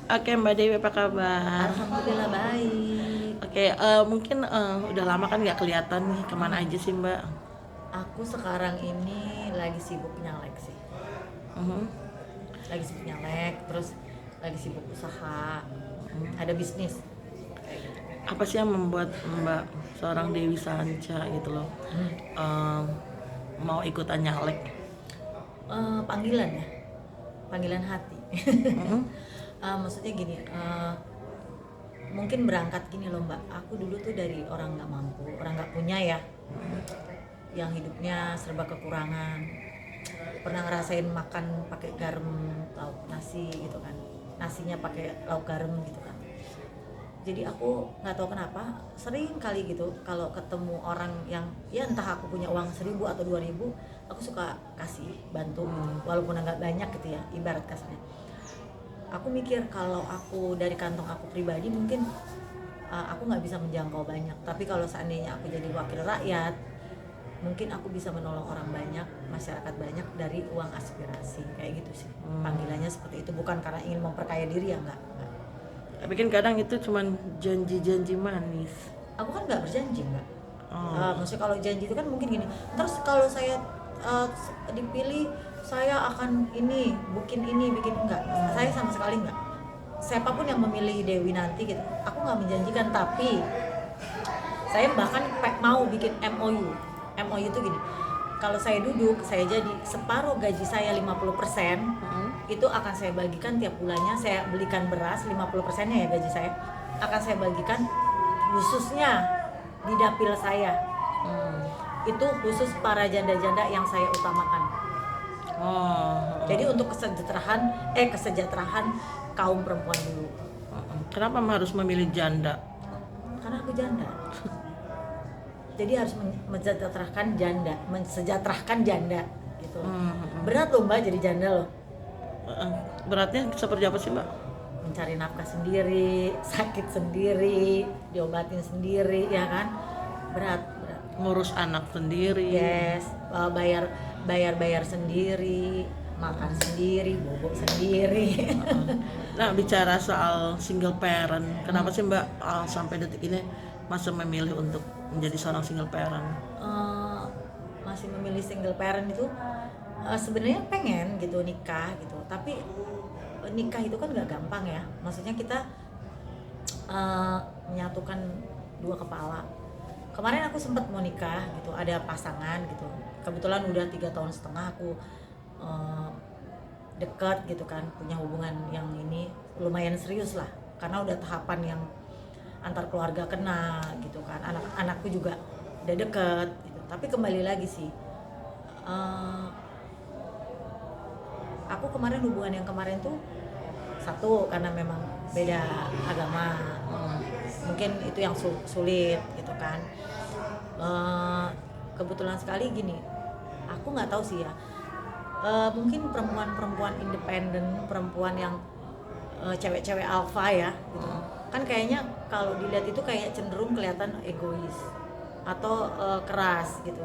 Oke, Mbak Dewi apa kabar? Alhamdulillah baik. Oke, mungkin udah lama kan nggak kelihatan nih, kemana Hmm, aja sih Mbak? aku sekarang ini lagi sibuk nyalek sih. Mhm. Lagi sibuk nyalek, terus lagi sibuk usaha. Ada bisnis kayak gitu. Apa sih yang membuat Mbak seorang Dewi Sanca gitu loh Hmm. em, mau ikutan nyalek? Panggilan ya, panggilan hati. Mhm. Maksudnya gini, mungkin berangkat gini loh Mbak. Aku dulu tuh dari orang nggak mampu, orang nggak punya ya, yang hidupnya serba kekurangan. Pernah ngerasain makan pakai garam lauk nasi gitu kan, nasinya pakai lauk garam gitu kan. Jadi aku nggak tahu kenapa sering kali gitu kalau ketemu orang yang ya entah aku punya uang 1.000 atau 2.000, aku suka kasih bantu gitu, walaupun nggak banyak gitu ya, ibarat kasarnya. Aku mikir kalau aku dari kantong aku pribadi mungkin aku nggak bisa menjangkau banyak, tapi kalau seandainya aku jadi wakil rakyat mungkin aku bisa menolong orang banyak, masyarakat banyak dari uang aspirasi kayak gitu sih. Panggilannya seperti itu, bukan karena ingin memperkaya diri ya, enggak. Tapi kan kadang itu cuman janji-janji manis. Aku kan nggak berjanji nggak. Oh. Maksudnya kalau janji itu kan mungkin gini, terus kalau saya uh, dipilih saya akan ini bikin enggak, saya sama sekali enggak. Siapapun yang memilih Dewi nanti gitu, aku nggak menjanjikan, tapi saya bahkan mau bikin MOU. MOU itu gini, kalau saya duduk, saya jadi separuh gaji saya 50%, Mhm. itu akan saya bagikan tiap bulannya. Saya belikan beras 50%-nya ya gaji saya, akan saya bagikan khususnya di dapil saya. Itu khusus para janda-janda yang saya utamakan. Oh. Jadi untuk kesejahteraan kaum perempuan dulu. Kenapa harus memilih janda? Karena aku janda. Jadi harus mensejahterakan janda gitu. Berat loh Mbak jadi janda loh. Eh, Beratnya seperti apa sih Mbak? Mencari nafkah sendiri, sakit sendiri, diobatin sendiri ya kan. Berat, berat. Ngurus anak sendiri. Yes, bayar bayar sendiri, makan sendiri, bobok sendiri. Nah, bicara soal single parent, kenapa Hmm. sih Mbak sampai detik ini masih memilih untuk menjadi seorang single parent? Eh, Masih memilih single parent itu sebenarnya pengen gitu nikah gitu, tapi nikah itu kan nggak gampang ya. Maksudnya kita eh, menyatukan dua kepala. Kemarin aku sempat mau nikah gitu, ada pasangan gitu, kebetulan udah 3 tahun setengah aku eh, dekat gitu kan, punya hubungan yang ini lumayan serius lah, karena udah tahapan yang antar keluarga kena gitu kan, anak-anakku juga udah deket gitu. Tapi kembali lagi sih, eh, aku kemarin hubungan yang kemarin tuh satu karena memang beda agama. Mungkin itu yang sulit gitu kan. Eh, Kebetulan sekali gini, aku nggak tahu sih ya. Mungkin perempuan-perempuan independen, perempuan yang cewek-cewek alfa ya gitu, kan kayaknya kalau dilihat itu kayak cenderung kelihatan egois atau keras gitu.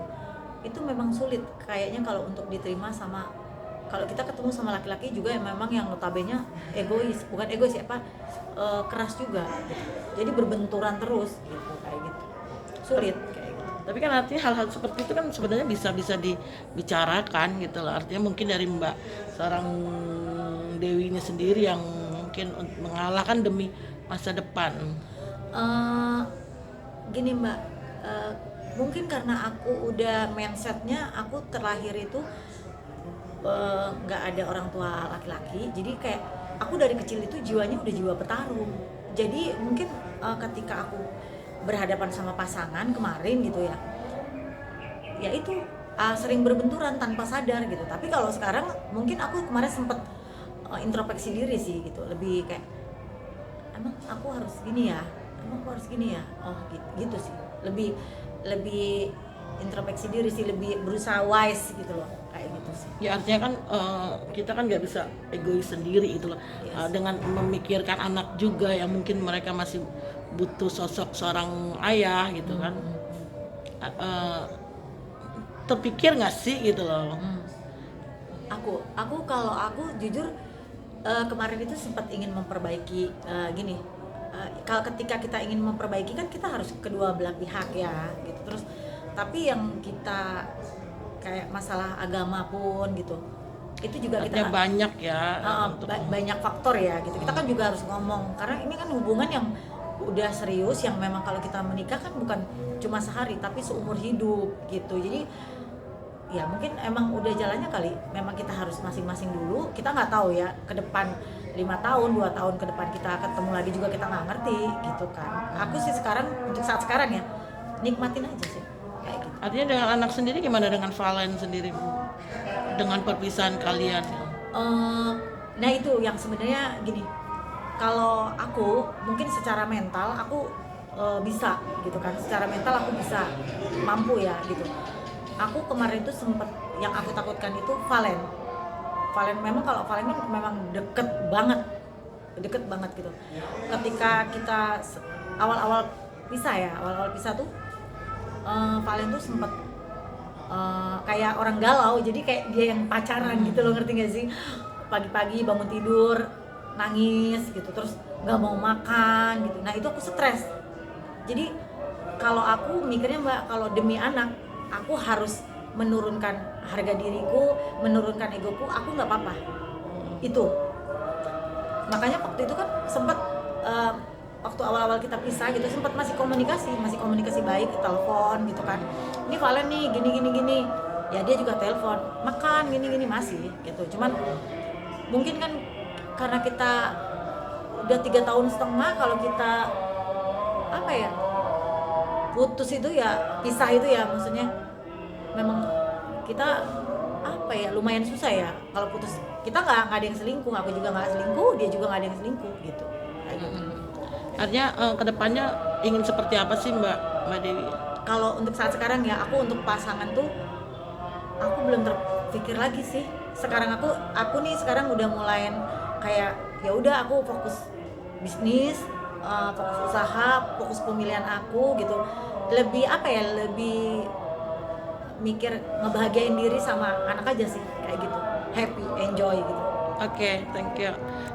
Itu memang sulit kayaknya kalau untuk diterima sama, kalau kita ketemu sama laki-laki juga yang memang yang notabene egois, bukan egois ya apa, keras juga gitu. Jadi berbenturan terus gitu kayak gitu, sulit kayak gitu. Tapi kan artinya hal-hal seperti itu kan sebenarnya bisa dibicarakan gitu loh. Artinya mungkin dari Mbak seorang Dewinya sendiri yang mungkin mengalahkan demi masa depan. Eh, Gini Mbak, eh, mungkin karena aku udah mindsetnya aku terlahir itu nggak ada orang tua laki-laki, jadi kayak aku dari kecil itu jiwanya udah jiwa petarung. Jadi mungkin ketika aku berhadapan sama pasangan kemarin gitu ya, ya itu sering berbenturan tanpa sadar gitu. Tapi kalau sekarang mungkin aku kemarin sempet introspeksi diri sih gitu, lebih kayak emang aku harus gini ya, emang aku harus gini ya, oh gitu, gitu sih, lebih lebih introspeksi diri sih, lebih berusaha wise gitu loh, kayak gitu sih. Ya artinya kan kita kan nggak bisa egois sendiri gitu loh. Yes. Dengan memikirkan anak juga yang mungkin mereka masih butuh sosok seorang ayah gitu kan. Eh, Terpikir nggak sih gitu loh? Aku kalau aku jujur Kemarin itu sempat ingin memperbaiki gini. Kalau ketika kita ingin memperbaiki kan kita harus kedua belah pihak ya gitu. Terus tapi yang kita kayak masalah agama pun gitu, itu juga Artinya kita banyak ya untuk banyak faktor ya gitu. Kita kan juga harus ngomong karena ini kan hubungan yang udah serius, yang memang kalau kita menikah kan bukan cuma sehari tapi seumur hidup gitu. Jadi ya mungkin emang udah jalannya kali, memang kita harus masing-masing dulu. Kita nggak tahu ya ke depan 5 tahun 2 tahun ke depan kita ketemu lagi juga, kita nggak ngerti gitu kan. Aku sih sekarang untuk saat sekarang ya nikmatin aja sih kayak gitu. Artinya dengan anak sendiri gimana, dengan Valen sendiri, dengan perpisahan kalian? Nah itu yang sebenarnya gini, kalau aku mungkin secara mental aku bisa gitu kan, secara mental aku bisa mampu ya gitu. Aku kemarin itu sempet, yang aku takutkan itu Valen memang, kalau Valen kan memang deket banget gitu. Ketika kita awal-awal pisah tuh Valen tuh sempet kayak orang galau, jadi kayak dia yang pacaran gitu loh, ngerti gak sih? Pagi-pagi bangun tidur nangis gitu, terus nggak mau makan gitu. Nah itu aku stres. Jadi kalau aku mikirnya Mbak, kalau demi anak aku harus menurunkan harga diriku, menurunkan egoku, aku nggak apa-apa itu. Makanya waktu itu kan sempat waktu awal-awal kita pisah gitu, sempat masih komunikasi baik, telepon gitu kan. Ini Valen nih gini, ya dia juga telepon, makan gini masih gitu. Cuman mungkin kan karena kita udah 3 tahun setengah, kalau kita apa ya, putus itu ya, pisah itu ya, maksudnya memang kita apa ya, lumayan susah ya kalau putus. Kita nggak ada yang selingkuh, aku juga nggak selingkuh, dia juga nggak ada yang selingkuh gitu. Kayak gitu. Artinya kedepannya ingin seperti apa sih Mbak Dewi? Kalau untuk saat sekarang ya, aku untuk pasangan tuh aku belum terpikir lagi sih. Sekarang aku nih sekarang udah mulai kayak ya udah, aku fokus bisnis, fokus usaha, fokus pemilihan aku gitu. Lebih apa ya, lebih mikir ngebahagiain diri sama anak aja sih, kayak gitu. Happy, enjoy gitu. Oke, thank you.